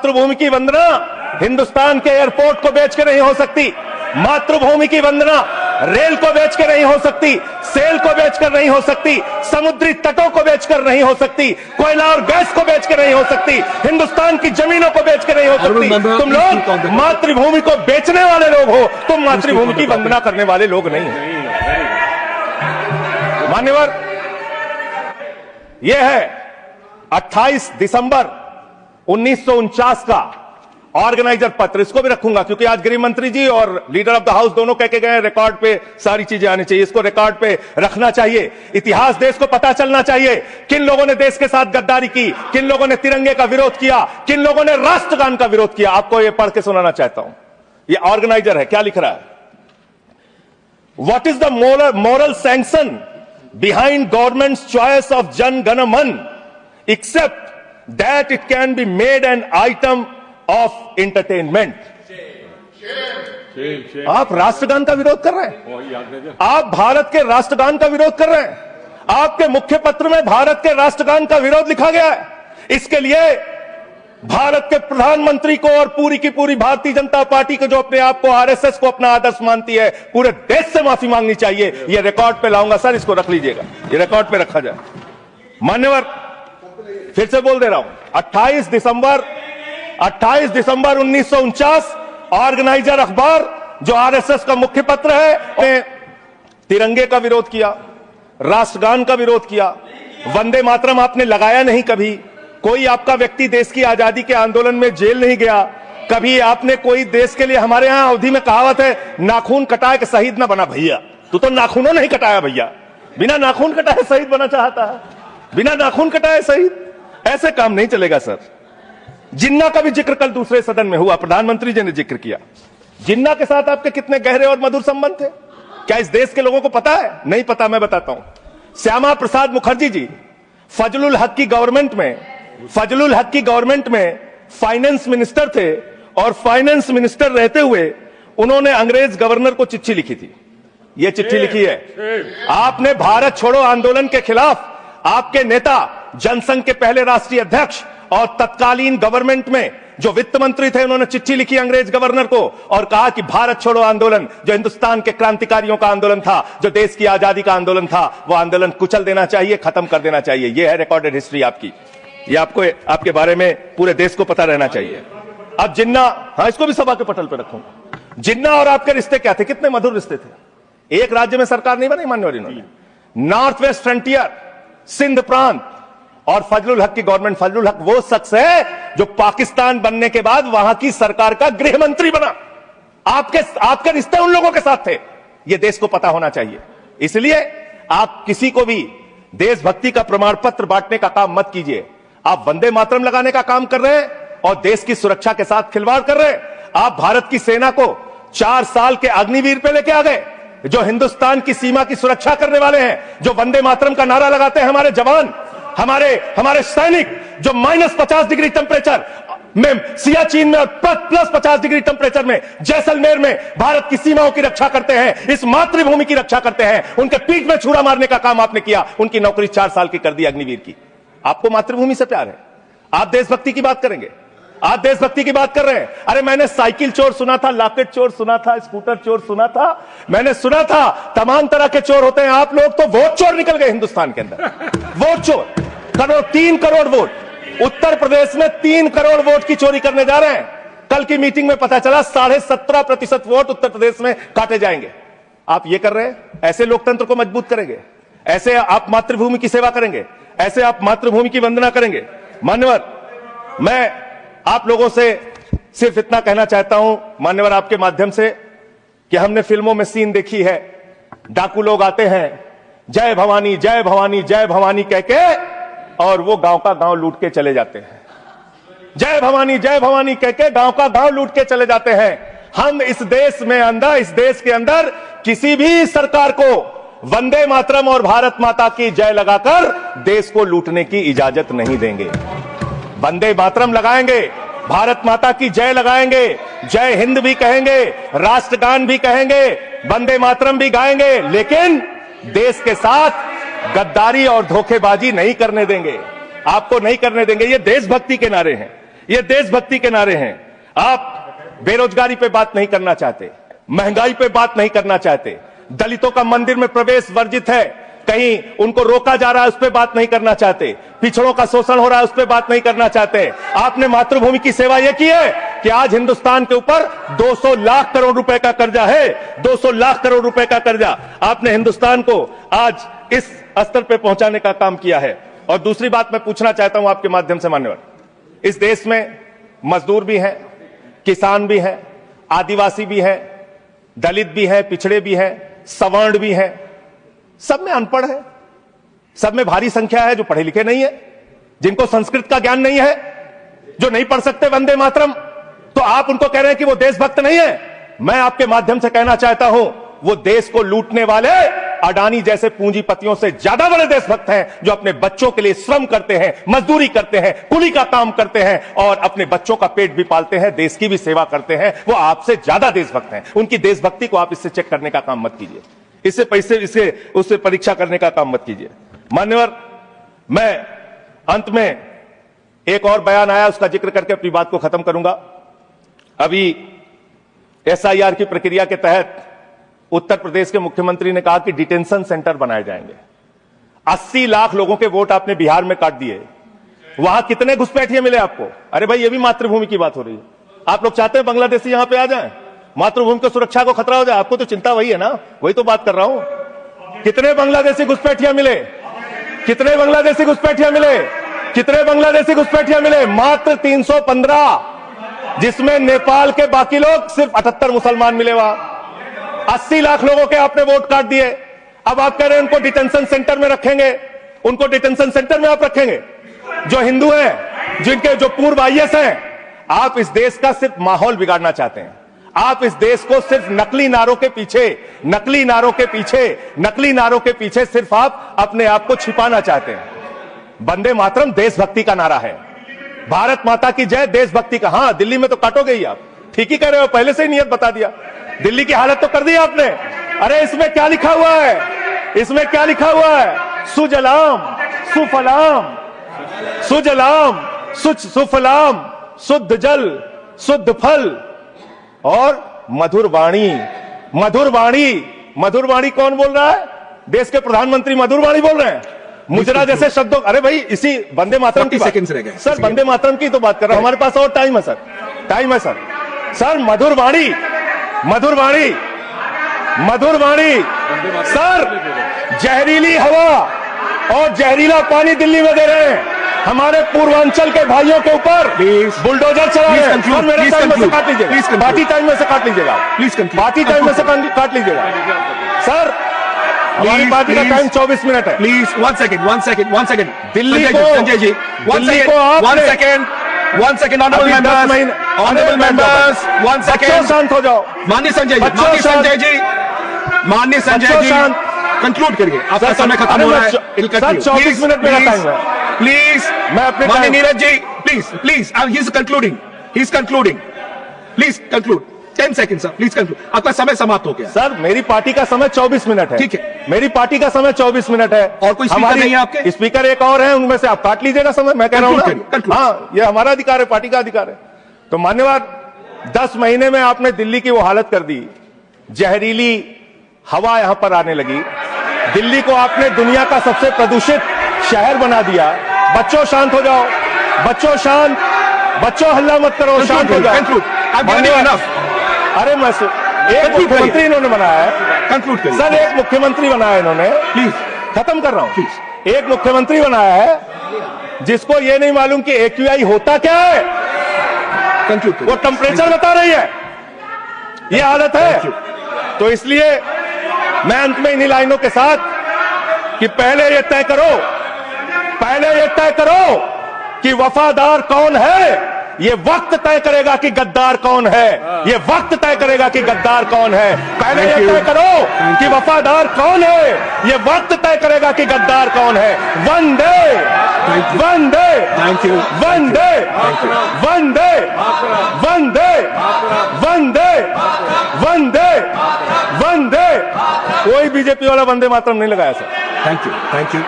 मातृभूमि की वंदना हिंदुस्तान के एयरपोर्ट को बेच के नहीं हो सकती। मातृभूमि की वंदना रेल को बेचकर नहीं हो सकती, सेल को बेचकर नहीं हो सकती, समुद्री तटों को बेचकर नहीं हो सकती, कोयला और गैस को बेचकर नहीं हो सकती, हिंदुस्तान की जमीनों को बेचकर नहीं हो सकती। तुम लोग मातृभूमि को बेचने वाले लोग हो, तुम मातृभूमि की वंदना करने वाले लोग नहीं हो। मान्यवर, यह है 28 दिसंबर 1949 का ऑर्गेनाइजर पत्र। इसको भी रखूंगा क्योंकि आज गृह मंत्री जी और लीडर ऑफ द हाउस दोनों कह के गए रिकॉर्ड पे सारी चीजें आनी चाहिए। इसको रिकॉर्ड पे रखना चाहिए। इतिहास देश को पता चलना चाहिए किन लोगों ने देश के साथ गद्दारी की, किन लोगों ने तिरंगे का विरोध किया, किन लोगों ने राष्ट्रगान का विरोध किया। आपको यह पढ़ के सुनाना चाहता हूं। यह ऑर्गेनाइजर है, क्या लिख रहा है? What is the moral sanction behind government's choice of Jana Gana Mana except that it can be made an item of entertainment. आप राष्ट्रगान का विरोध कर रहे हैं, आप भारत के राष्ट्रगान का विरोध कर रहे हैं। आपके मुख्य पत्र में भारत के राष्ट्रगान का विरोध लिखा गया है। इसके लिए भारत के प्रधानमंत्री को और पूरी की पूरी भारतीय जनता पार्टी को, जो अपने आप को आरएसएस को अपना आदर्श मानती है, पूरे देश से माफी मांगनी चाहिए। यह रिकॉर्ड पे लाऊंगा सर, इसको रख लीजिएगा, यह रिकॉर्ड पे रखा जाए। मान्यवर, फिर से बोल दे रहा हूं, 28 दिसंबर 1949 ऑर्गेनाइजर अखबार, जो आरएसएस का मुख्य पत्र है, ने तिरंगे का विरोध किया, राष्ट्रगान का विरोद किया, वंदे मातरम आपने लगाया नहीं कभी। कोई आपका व्यक्ति देश की आजादी के आंदोलन में जेल नहीं गया कभी। आपने कोई देश के लिए, हमारे यहां अवधि में कहावत है, नाखून कटाए के शहीद ना बना भैया। तू तो नाखूनों नहीं कटाया भैया, बिना नाखून कटाए शहीद बना चाहता है, बिना नाखून कटाए शहीद। ऐसे काम नहीं चलेगा सर। जिन्ना का भी जिक्र कल दूसरे सदन में हुआ, प्रधानमंत्री जी ने जिक्र किया। जिन्ना के साथ आपके कितने गहरे और मधुर संबंध थे, क्या इस देश के लोगों को पता है? नहीं पता, मैं बताता हूं। श्यामा प्रसाद मुखर्जी जी फजलुल हक की गवर्नमेंट में फाइनेंस मिनिस्टर थे, और फाइनेंस मिनिस्टर रहते हुए उन्होंने अंग्रेज गवर्नर को चिट्ठी लिखी थी। यह चिट्ठी लिखी है, आपने भारत छोड़ो आंदोलन के खिलाफ आपके नेता, जनसंघ के पहले राष्ट्रीय अध्यक्ष और तत्कालीन गवर्नमेंट में जो वित्त मंत्री थे, उन्होंने चिट्ठी लिखी अंग्रेज गवर्नर को और कहा कि भारत छोड़ो आंदोलन, जो हिंदुस्तान के क्रांतिकारियों का आंदोलन था, जो देश की आजादी का आंदोलन था, वो आंदोलन कुचल देना चाहिए, खत्म कर देना चाहिए। यह है रिकॉर्डेड हिस्ट्री आपकी। ये आपको, आपके बारे में पूरे देश को पता रहना चाहिए। अब जिन्ना, हाँ, इसको भी सभा के पटल पर रखूंगा। जिन्ना और आपके रिश्ते क्या थे? कितने मधुर रिश्ते थे। एक राज्य में सरकार नहीं बनाई मान्यवर इन्होंने, नॉर्थ वेस्ट फ्रंटियर, सिंध प्रांत और फजलुल हक की गवर्नमेंट। फजलुल हक वो शख्स है जो पाकिस्तान बनने के बाद वहां की सरकार का गृह मंत्री बना। आपके रिश्ते उन लोगों के साथ थे, यह देश को पता होना चाहिए। इसलिए आप किसी को भी देशभक्ति का प्रमाण पत्र बांटने का काम मत कीजिए। आप वंदे मातरम लगाने का काम कर रहे हैं और देश की सुरक्षा के साथ खिलवाड़ कर रहे हैं। आप भारत की सेना को 4 साल के अग्निवीर पे लेके आ गए, जो हिंदुस्तान की सीमा की सुरक्षा करने वाले हैं, जो वंदे मातरम का नारा लगाते हैं हमारे जवान, हमारे सैनिक, जो -50 डिग्री टेम्परेचर में सियाचिन में और +50 डिग्री टेम्परेचर में जैसलमेर में भारत की सीमाओं की रक्षा करते हैं, इस मातृभूमि की रक्षा करते हैं। उनके पीठ में छुरा मारने का काम आपने किया, उनकी नौकरी 4 साल की कर दी अग्निवीर की। आपको मातृभूमि से प्यार है, आप देशभक्ति की बात करेंगे, आप देशभक्ति की बात कर रहे हैं। अरे मैंने साइकिल चोर सुना था, लॉकेट चोर सुना था, स्कूटर चोर सुना था, मैंने सुना था तमाम तरह के चोर होते हैं। आप लोग तो वोट चोर निकल गए हिंदुस्तान के अंदर। वोट चोर, 3 करोड़ वोट, उत्तर प्रदेश में 3 करोड़ वोट की चोरी करने जा रहे हैं। कल की मीटिंग में पता चला 17.5% वोट उत्तर प्रदेश में काटे जाएंगे। आप ये कर रहे हैं, ऐसे लोकतंत्र को मजबूत करेंगे? ऐसे आप मातृभूमि की सेवा करेंगे? ऐसे आप मातृभूमि की वंदना करेंगे? मान्यवर, मैं आप लोगों से सिर्फ इतना कहना चाहता हूं मान्यवर, आपके माध्यम से, कि हमने फिल्मों में सीन देखी है, डाकू लोग आते हैं, जय भवानी जय भवानी जय भवानी कह के, और वो गांव का गांव लूट के चले जाते हैं। जय भवानी कह के गांव का गांव लूट के चले जाते हैं। हम इस देश के अंदर किसी भी सरकार को वंदे मातरम और भारत माता की जय लगाकर देश को लूटने की इजाजत नहीं देंगे। वंदे मातरम लगाएंगे, भारत माता की जय लगाएंगे, जय हिंद भी कहेंगे, राष्ट्रगान भी कहेंगे, वंदे मातरम भी गाएंगे, लेकिन देश के साथ गद्दारी और धोखेबाजी नहीं करने देंगे। आपको नहीं करने देंगे। ये देशभक्ति के नारे हैं, ये देशभक्ति के नारे हैं। आप बेरोजगारी पे बात नहीं करना चाहते, महंगाई पे बात नहीं करना चाहते, दलितों का मंदिर में प्रवेश वर्जित है, कहीं उनको रोका जा रहा है उस पर बात नहीं करना चाहते, पिछड़ों का शोषण हो रहा है उस पर बात नहीं करना चाहते। आपने मातृभूमि की सेवा यह की है कि आज हिंदुस्तान के ऊपर 200 लाख करोड़ रुपए का कर्जा है, 200 लाख करोड़ रुपए का कर्जा आपने हिंदुस्तान को आज इस स्तर पे पहुंचाने का काम किया है। और दूसरी बात मैं पूछना चाहता हूं आपके माध्यम से मान्यवर, इस देश में मजदूर भी हैं, किसान भी हैं, आदिवासी भी हैं, दलित भी हैं, पिछड़े भी हैं, सवर्ण भी हैं, सब में अनपढ़ है, सब में भारी संख्या है जो पढ़े लिखे नहीं है, जिनको संस्कृत का ज्ञान नहीं है, जो नहीं पढ़ सकते वंदे मातरम। तो आप उनको कह रहे हैं कि वो देशभक्त नहीं है। मैं आपके माध्यम से कहना चाहता हूं, वो देश को लूटने वाले अडानी जैसे पूंजीपतियों से ज्यादा बड़े देशभक्त हैं, जो अपने बच्चों के लिए श्रम करते हैं, मजदूरी करते हैं, कुली का काम करते हैं और अपने बच्चों का पेट भी पालते हैं, देश की भी सेवा करते हैं। वो आपसे ज्यादा देशभक्त हैं। उनकी देशभक्ति को आप इससे चेक करने का काम मत कीजिए, इससे पैसे इससे उससे परीक्षा करने का काम मत कीजिए। मान्यवर, मैं अंत में एक और बयान आया, उसका जिक्र करके अपनी बात को खत्म करूंगा। अभी एसआईआर की प्रक्रिया के तहत उत्तर प्रदेश के मुख्यमंत्री ने कहा कि डिटेंशन सेंटर बनाए जाएंगे। 80 लाख लोगों के वोट आपने बिहार में काट दिए, वहां कितने घुसपैठिए मिले आपको? अरे भाई, ये भी मातृभूमि की बात हो रही है। आप लोग चाहते हैं बांग्लादेशी यहां पे आ जाएं, मातृभूमि की सुरक्षा को खतरा हो जाए? आपको तो चिंता वही है ना, वही तो बात कर रहा हूं। कितने बांग्लादेशी घुसपैठिया मिले? कितने बांग्लादेशी घुसपैठिया मिले? कितने बांग्लादेशी घुसपैठिया मिले? मात्र 315, जिसमें नेपाल के बाकी लोग सिर्फ 78 मुसलमान मिले। वहां 80 लाख लोगों के आपने वोट काट दिए। अब आप कह रहे हैं उनको डिटेंशन सेंटर में रखेंगे, उनको डिटेंशन सेंटर में आप रखेंगे जो हिंदू हैं, जिनके जो पूर्व आईएएस हैं। आप इस देश का सिर्फ माहौल बिगाड़ना चाहते हैं। आप इस देश को सिर्फ नकली नारों के पीछे सिर्फ आप अपने आप को छिपाना चाहते हैं। वंदे मातरम देशभक्ति का नारा है, भारत माता की जय देशभक्ति का। हां, दिल्ली में तो काटोगे ही आप, ठीक ही कह रहे हो, पहले से ही नियत बता दिया। दिल्ली की हालत तो कर दी आपने। अरे इसमें क्या लिखा हुआ है? इसमें क्या लिखा हुआ है? सुजलाम सुफलाम, सुजलाम सुफलाम, शुद्ध जल शुद्ध फल और मधुर वाणी। मधुर वाणी, मधुर वाणी कौन बोल रहा है? देश के प्रधानमंत्री मधुर वाणी बोल रहे हैं। मुजरा जैसे शब्दों, अरे भाई, इसी वंदे मातरम की बात सर, वंदे मातरम की तो बात कर रहा हूं। हमारे पास और टाइम है सर, टाइम है सर। सर मधुर वाणी, मधुर वाणी, मधुर वाणी सर, जहरीली हवा और जहरीला पानी दिल्ली में दे रहे हैं। हमारे पूर्वांचल के भाइयों के ऊपर बुलडोजर चला रहे हैं। मेरे टाइम में से काट लीजिएगा, बाकी टाइम में से काट लीजिएगा, बाकी टाइम में से काट लीजिएगा सर। हमारी पार्टी का टाइम 24 मिनट है। प्लीज वन सेकेंड दिल्ली को, Sanjay ji, one second honourable members, one second, शांत हो जाओ। माननीय संजय जी, कंक्लूड करिए, आपका समय खत्म हो रहा है। 24 मिनट मेरा टाइम है। प्लीज, मैं अपने माननीय Neeraj ji, please, he is concluding, please conclude. 10 second sir, please conclude, आपका समय समाप्त हो गया। सर मेरी पार्टी का समय 24 मिनट है। ठीक है, मेरी पार्टी का समय 24 मिनट है। और कोई स्पीकर नहीं है आपके? स्पीकर एक और है, उनमें से आप काट लीजिएगा समय। मैं कह रहा हूं, हाँ, ये हमारा अधिकार है, पार्टी का अधिकार है। तो मान्यवर, 10 महीने में आपने दिल्ली की वो हालत कर दी, जहरीली हवा यहां पर आने लगी। दिल्ली को आपने दुनिया का सबसे प्रदूषित शहर बना दिया। बच्चों शांत हो जाओ, बच्चों शांत, बच्चों हल्ला मत करो, शांत हो जाओ। अरे मैं एक मुख्यमंत्री इन्होंने बनाया है, कंक्लूड करिए सर। एक मुख्यमंत्री बनाया इन्होंने, प्लीज खत्म कर रहा हूं, प्लीज। एक मुख्यमंत्री बनाया है जिसको ये नहीं मालूम कि AQI होता क्या है, कंक्लूड। वो टेम्परेचर बता रही है, ये हालत है। तो इसलिए मैं अंत में इन्हीं लाइनों के साथ कि पहले ये तय करो कि वफादार कौन है। ये वक्त तय करेगा कि गद्दार कौन है, ये वक्त तय करेगा कि गद्दार कौन है। पहले ये तय करो कि वफादार कौन है, ये वक्त तय करेगा कि गद्दार कौन है। वंदे वंदे वंदे वंदे वंदे वंदे वंदे वंदे। कोई बीजेपी वाला वंदे मातरम नहीं लगाया सर। Thank you.